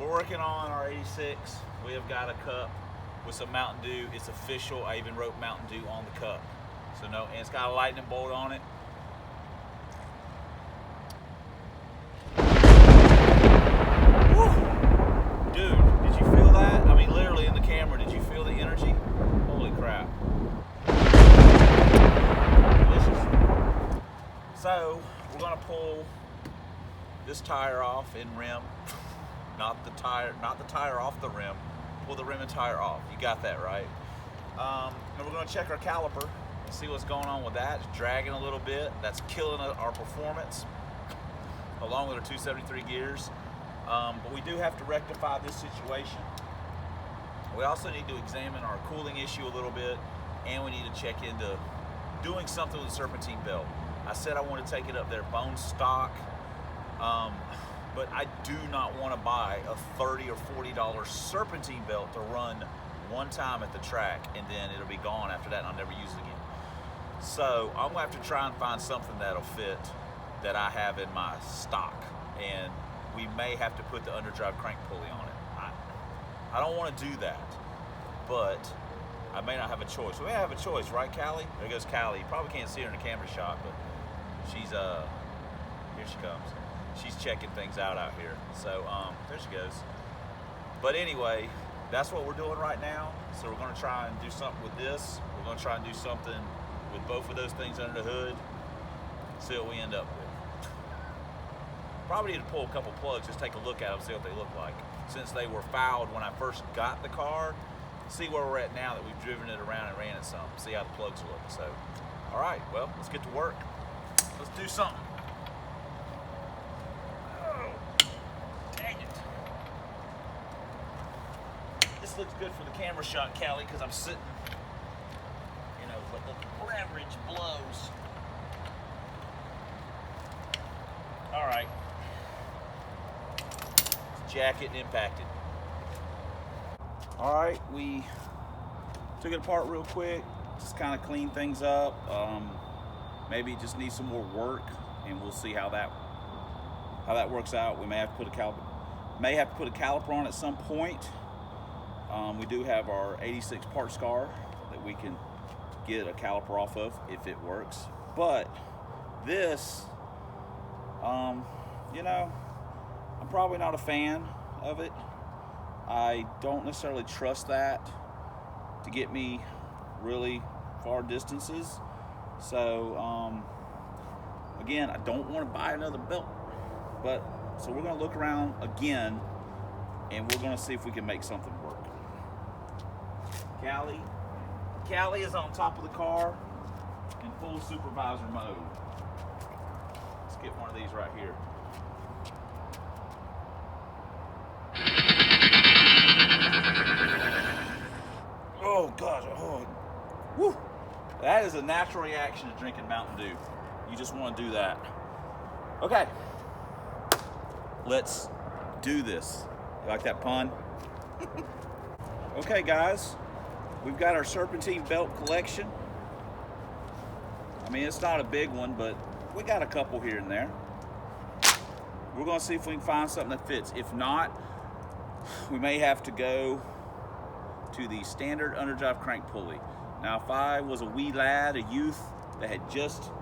We're working on our 86. We have got a cup with some Mountain Dew. It's official. I even wrote Mountain Dew on the cup. So no, and it's got a lightning bolt on it. Woo! Dude, did you feel that? I mean, literally in the camera, did you feel the energy? Holy crap. Delicious. So, we're gonna pull this tire off in rim. Not the tire off the rim. Pull the rim and tire off. You got that right. And we're going to check our caliper and see what's going on with that. It's dragging a little bit. That's killing our performance, along with our 273 gears. But we do have to rectify this situation. We also need to examine our cooling issue a little bit, and we need to check into doing something with the serpentine belt. I said I want to take it up there bone stock. But I do not want to buy a $30 or $40 serpentine belt to run one time at the track, and then it'll be gone after that and I'll never use it again. So I'm gonna have to try and find something that'll fit that I have in my stock, and we may have to put the underdrive crank pulley on it. I don't want to do that, but I may not have a choice. We may have a choice, right, Callie? There goes Callie. You probably can't see her in the camera shot, but she's here she comes. She's checking things out here. So there she goes. But anyway, that's what we're doing right now. So we're going to try and do something with this. We're going to try and do something with both of those things under the hood. See what we end up with. Probably need to pull a couple plugs, just take a look at them, see what they look like. Since they were fouled when I first got the car, see where we're at now that we've driven it around and ran it some. See how the plugs look. So, all right, well, let's get to work. Let's do something. Looks good for the camera shot, Callie, because I'm sitting, but the leverage blows. All right. Jacket and impacted. All right, we took it apart real quick, just kind of clean things up. Maybe it just needs some more work, and we'll see how that works out. We may have to put a caliper on at some point. We do have our 86 part scar that we can get a caliper off of if it works. But this, I'm probably not a fan of it. I don't necessarily trust that to get me really far distances. So, again, I don't want to buy another belt. So we're going to look around again, and we're going to see if we can make something work. Callie is on top of the car in full supervisor mode. Let's get one of these right here. Oh gosh, woo! That is a natural reaction to drinking Mountain Dew. You just want to do that. Okay, let's do this. You like that pun? Okay, guys. We've got our serpentine belt collection. I mean, it's not a big one, but we got a couple here and there. We're gonna see if we can find something that fits. If not, we may have to go to the standard underdrive crank pulley. Now, if I was a wee lad, a youth that had just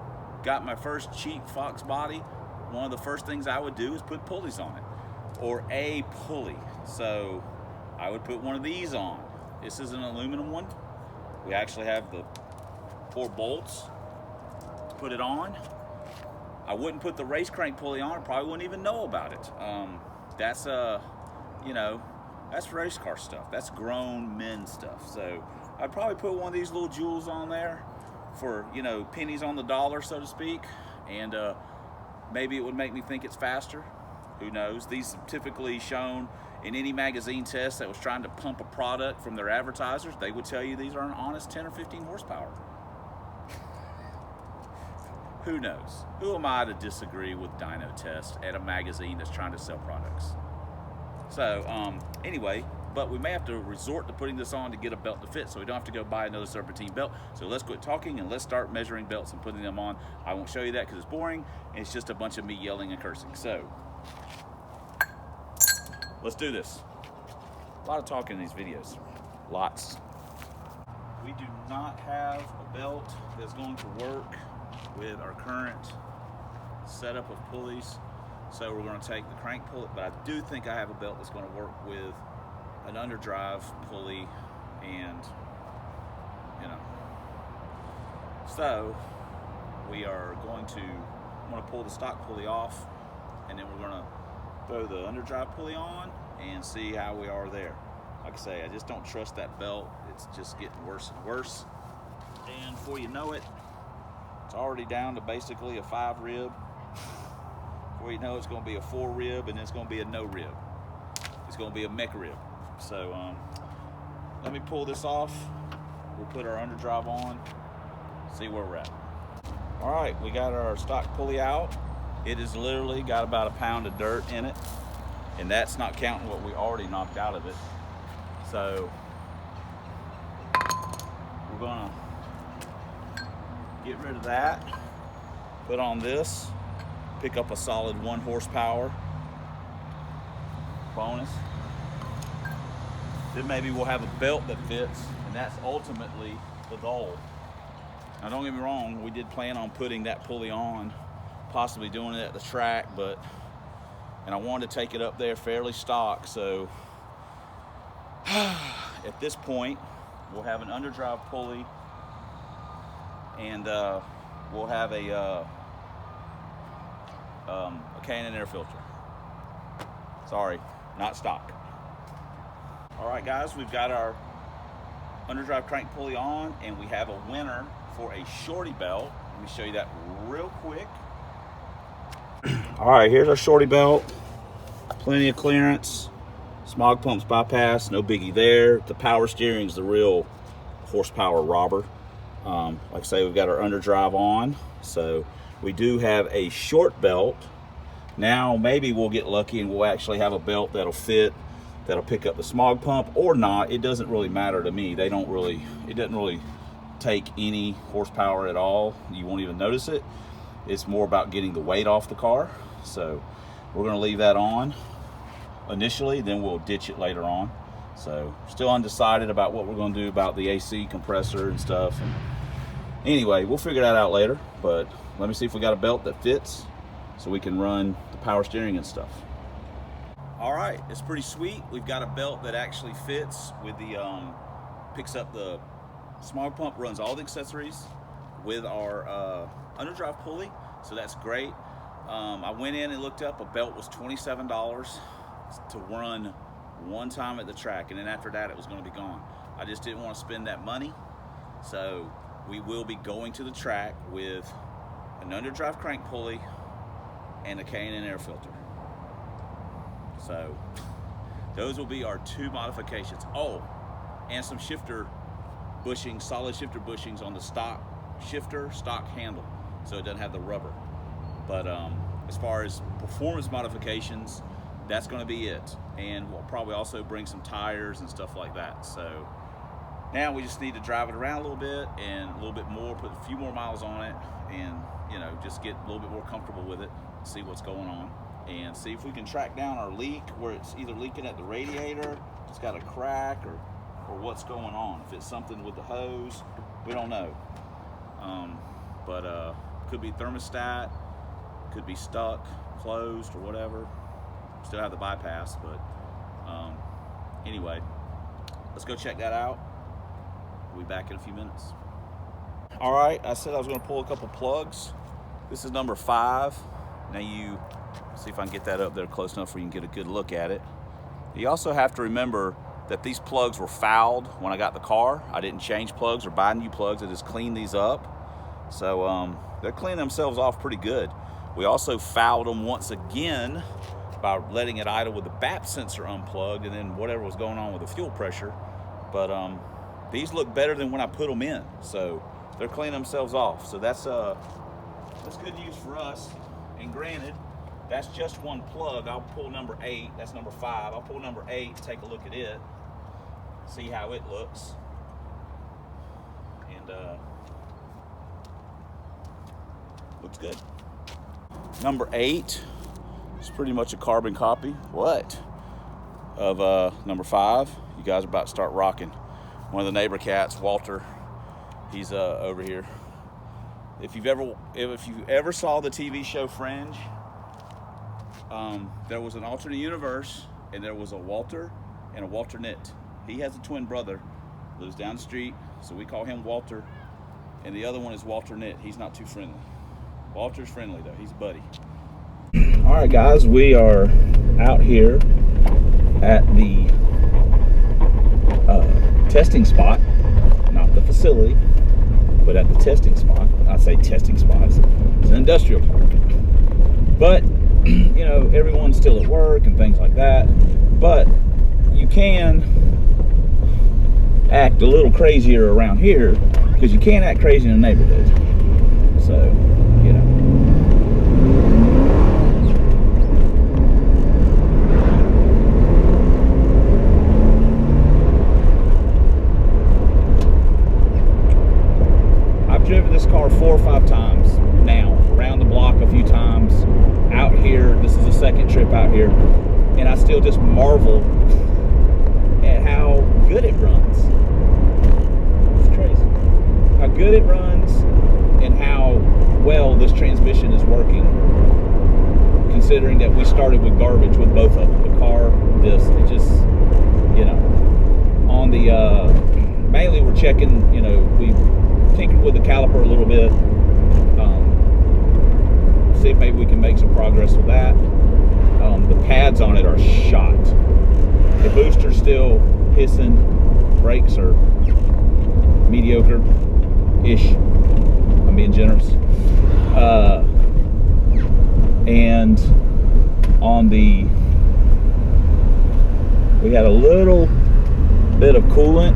got my first cheap FOXBODY, one of the first things I would do is put pulleys on it, or a pulley. So I would put one of these on. This is an aluminum one. We actually have the 4 bolts to put it on. I wouldn't put the race crank pulley on. I probably wouldn't even know about it. That's that's race car stuff. That's grown men stuff. So I'd probably put one of these little jewels on there for, pennies on the dollar, so to speak. And maybe it would make me think it's faster. Who knows? These are typically shown in any magazine test that was trying to pump a product from their advertisers. They would tell you these are an honest 10 or 15 horsepower. Who knows? Who am I to disagree with dyno test at a magazine that's trying to sell products? So anyway, but we may have to resort to putting this on to get a belt to fit, so we don't have to go buy another serpentine belt. So let's quit talking and let's start measuring belts and putting them on. I won't show you that because it's boring, and it's just a bunch of me yelling and cursing. So let's do this. A lot of talking in these videos, lots. We do not have a belt that's going to work with our current setup of pulleys. So we're going to take the crank pulley, but I do think I have a belt that's going to work with an underdrive pulley, and you know. So we are going to, I'm going to pull the stock pulley off, and then we're going to throw the underdrive pulley on and see how we are there. Like I say, I just don't trust that belt. It's just getting worse and worse. And before you know it, it's already down to basically a 5 rib. Before you know, it's going to be a 4 rib, and it's going to be a no rib. It's going to be a mech rib. So let me pull this off. We'll put our underdrive on, see where we're at. All right, we got our stock pulley out. It has literally got about 1 pound of dirt in it, and that's not counting what we already knocked out of it. So we're gonna get rid of that, put on this, pick up a solid 1 horsepower bonus. Then maybe we'll have a belt that fits, and that's ultimately the goal. Now don't get me wrong, we did plan on putting that pulley on, possibly doing it at the track, and I wanted to take it up there fairly stock, so at this point we'll have an underdrive pulley, and we'll have a K&N air filter. Sorry, not stock. All right guys, we've got our underdrive crank pulley on, and we have a winner for a shorty belt. Let me show you that real quick. All right, here's our shorty belt. Plenty of clearance. Smog pumps bypass, no biggie there. The power steering is the real horsepower robber. Like I say, we've got our underdrive on, so we do have a short belt. Now maybe we'll get lucky and we'll actually have a belt that'll fit, that'll pick up the smog pump or not. It doesn't really matter to me. It doesn't really take any horsepower at all. You won't even notice it. It's more about getting the weight off the car. So we're gonna leave that on initially, then we'll ditch it later on. So still undecided about what we're gonna do about the AC compressor and stuff. And anyway, we'll figure that out later, but let me see if we got a belt that fits so we can run the power steering and stuff. All right, it's pretty sweet. We've got a belt that actually fits with the, picks up the smog pump, runs all the accessories with our underdrive pulley, so that's great. I went in and looked up, a belt was $27 to run one time at the track, and then after that it was going to be gone. I just didn't want to spend that money, so we will be going to the track with an underdrive crank pulley and a K&N air filter. So those will be our 2 modifications. Oh, and some shifter bushings, solid shifter bushings on the stock shifter, stock handle, so it doesn't have the rubber. But as far as performance modifications, that's going to be it. And we'll probably also bring some tires and stuff like that. So now we just need to drive it around a little bit and a little bit more, put a few more miles on it, and you know, just get a little bit more comfortable with it, see what's going on, and see if we can track down our leak, where it's either leaking at the radiator, it's got a crack, or what's going on. If it's something with the hose, we don't know. Could be thermostat, could be stuck, closed, or whatever. Still have the bypass, but anyway, let's go check that out. We'll be back in a few minutes. All right, I said I was going to pull a couple plugs. This is number 5. Now you see if I can get that up there close enough where you can get a good look at it. You also have to remember that these plugs were fouled when I got the car. I didn't change plugs or buy new plugs. I just cleaned these up. So they're cleaning themselves off pretty good. We also fouled them once again by letting it idle with the BAP sensor unplugged, and then whatever was going on with the fuel pressure. But these look better than when I put them in, so they're cleaning themselves off. So that's good news for us. And granted, that's just one plug. I'll pull number 8. That's number 5. I'll pull number 8, take a look at it, see how it looks. And looks good. Number 8 is pretty much a carbon copy. What? of number 5. You guys are about to start rocking. One of the neighbor cats, Walter, he's over here. If you ever saw the TV show Fringe, there was an alternate universe, and there was a Walter and a Walternate. He has a twin brother, lives down the street, so we call him Walter, and the other one is Walternate. He's not too friendly. Walter's friendly though, he's a buddy. All right, guys, we are out here at the testing spot, not the facility, but at the testing spot. I say testing spots, it's an industrial park. But, you know, everyone's still at work and things like that. But you can act a little crazier around here because you can't act crazy in a neighborhood. So, you know. Driven this car 4 or 5 times now, around the block a few times, out here. This is the second trip out here, and I still just marvel at how good it runs. It's crazy how good it runs and how well this transmission is working, considering that we started with garbage with both of them, the car, this. It just, you know, on the mainly we're checking, you know, we tinkered with the caliper a little bit, see if maybe we can make some progress with that. The pads on it are shot. The booster's still hissing. Brakes are mediocre-ish. I'm being generous. And on the, we had a little bit of coolant,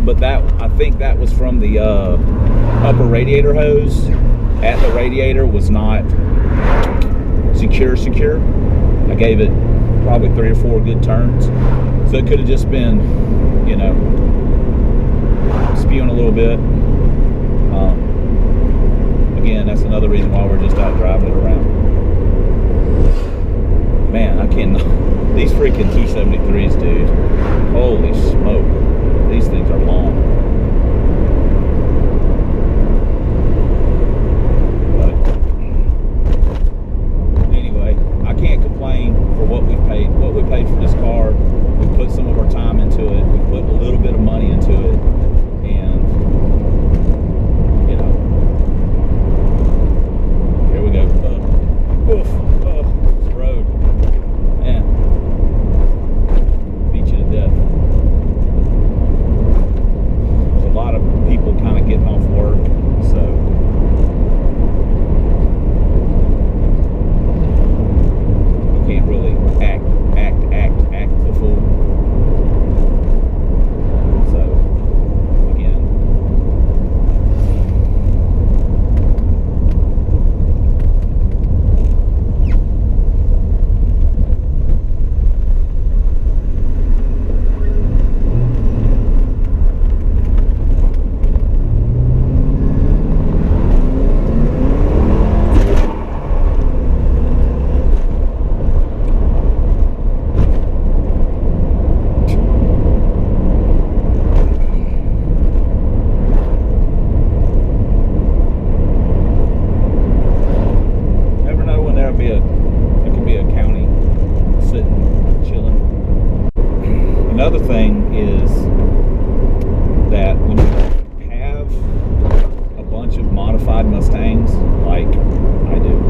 but that, I think that was from the upper radiator hose at the radiator was not secure. I gave it probably 3 or 4 good turns, so it could have just been, you know, spewing a little bit. Again, that's another reason why we're just out driving it around. Man, I can't, these freaking 273s, dude, holy smoke. These things are long. But anyway, I can't complain for what we paid. What we paid for this car, we put some of our time into it. We put a little bit of money into it, and you know, here we go. Oof, this road, man, beat you to death. A lot of people kind of getting off work, so you can't really act the fool. So again, another thing is that when you have a bunch of modified Mustangs, like I do,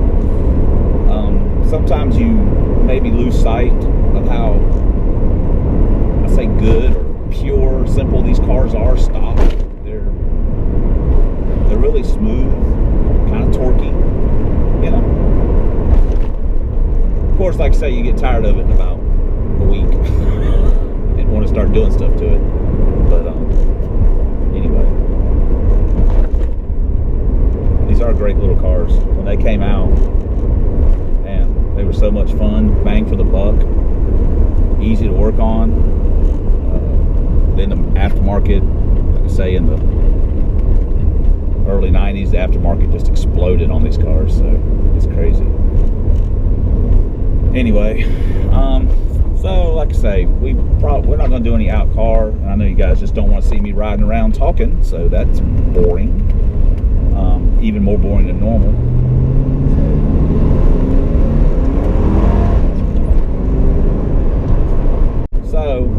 sometimes you maybe lose sight of how, I say, good or pure, simple these cars are stock. They're really smooth, kind of torquey, you know. Of course, like I say, you get tired of it in about a week and want to start doing stuff to it. But anyway, these are great little cars. When they came out, man, they were so much fun, bang for the buck, easy to work on. Then the aftermarket, like I say, in the early 90s, the aftermarket just exploded on these cars, so it's crazy. Anyway, so like I say, we're not going to do any out car. And I know you guys just don't want to see me riding around talking, so that's boring. Even more boring than normal. So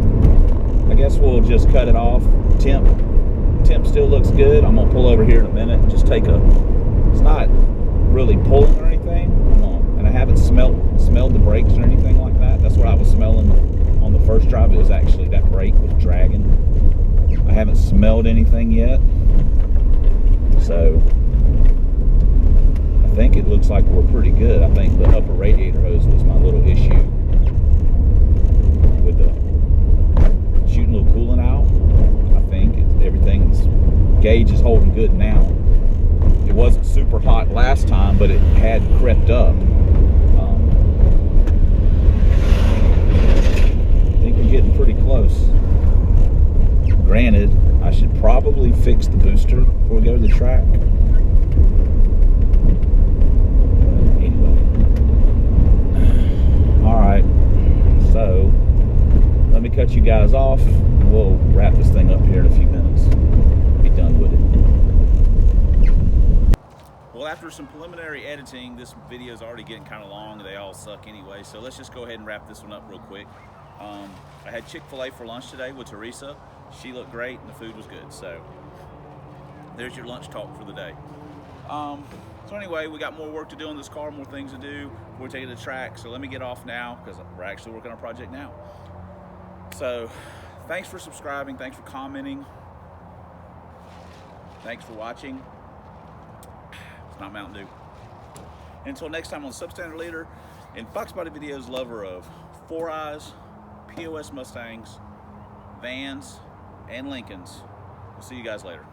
I guess we'll just cut it off. Temp still looks good. I'm gonna pull over here in a minute and just take it's not really pulling or anything. And I haven't smelled the brakes or anything like that. That's what I was smelling on the first drive. It was actually that brake was dragging. I haven't smelled anything yet. So I think it looks like we're pretty good. I think the upper radiator hose was my little issue with the shooting a little coolant out. I think everything's gauge is holding good now. It wasn't super hot last time, but it had crept up. I think we're getting pretty close. Granted, I should probably fix the booster before we go to the track. Anyway. Alright. So, let me cut you guys off. We'll wrap this thing up here in a few minutes. Be done with it. Well, after some preliminary editing, this video is already getting kind of long. They all suck anyway, so let's just go ahead and wrap this one up real quick. I had Chick-fil-A for lunch today with Teresa. She looked great and the food was good. So there's your lunch talk for the day. So anyway, we got more work to do on this car, more things to do. We're taking the track, so let me get off now because we're actually working on a project now. So thanks for subscribing, thanks for commenting, thanks for watching. It's not Mountain Dew. Until next time on Substandard Leader and FOXBODY Videos, lover of 4 Eyes, POS Mustangs, Vans, and Lincolns. We'll see you guys later.